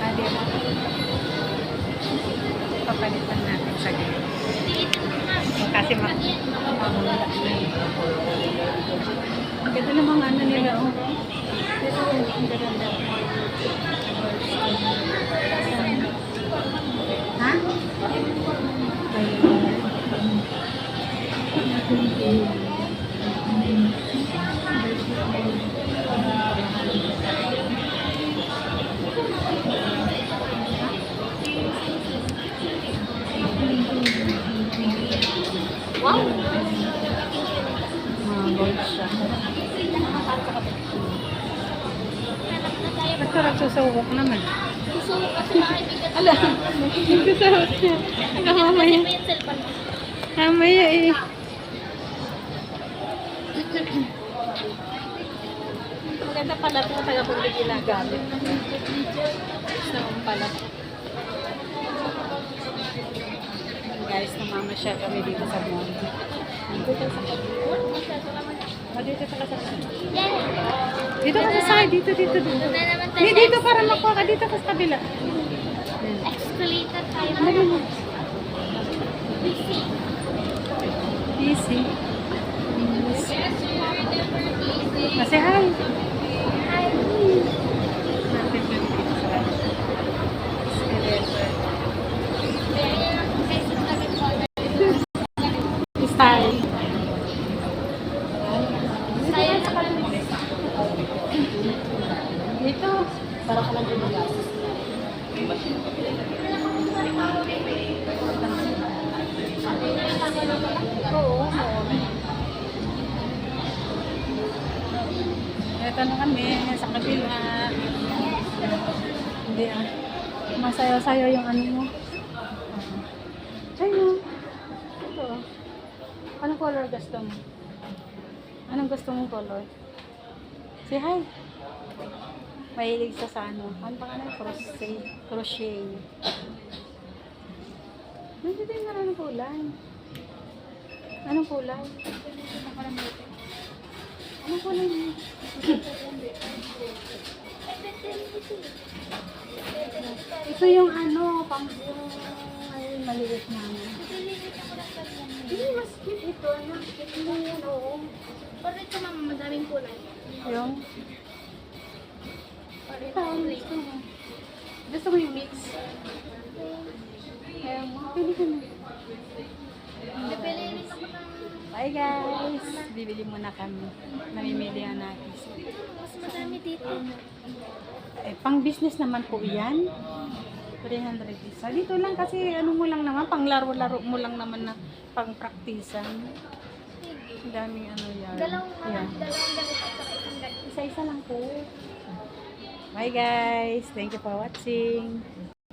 Adi mo. Papalitan natin sa gilid. Kasi mamula na yun. Ang ganda ng mga ano nila. Oh. Ito ang ganda. Ha? Wow! Mga gold siya. Ba't ka nagsusawak naman? Susuko kasi nakaibigan. Ala, nagsusawak siya. Hanggang mamaya. Ano yung cellphone mo? Mamaya eh. Maganda pala kung taga-public ginagamit. Naman pala. Guys, namamasyal kami dito sa mall. Dito sa dito sa kasama. Dito ka sa side, dito. Hindi, dito para makuha ka dito sa kabila. Escalator tayo. Ano mo? Busy. Easy. Kasi hi. Hi. Natin yung dito sa escalator. Style. Dito. Para ka lang gumagas. Oo. Ito na kami sa kabila. Hindi ah. Masaya-saya yung ano mo. Ayun. Ito. Anong color gusto mo? Anong gusto mong color? Say hi. Mahilig siya sa ano. Ano pa nga crochet. Nandito yung maraming kulay. Anong kulay? Anong kulay mo? Ito yung ano, pang yung ay, maliit na ano. Hindi, mas cute ito. Ano? Ito yan, oo. Pero ito mama, madaming kulay. Yung? Ito, gusto mo. Gusto mo yung mix? Kaya mo, pili ka na. Napili rin ako ng... Bye guys! Bibili muna kami. Namimili ang natin. Mas madami dito. Eh, pang business naman po yan. 300 isa. Dito lang kasi ano mo lang naman, pang laro-laro mo lang naman na pang praktisan. Ang daming ano yan. Dalawang Yan. ganito at saka isang ganito. Isa-isa lang po. Bye guys! Thank you for watching.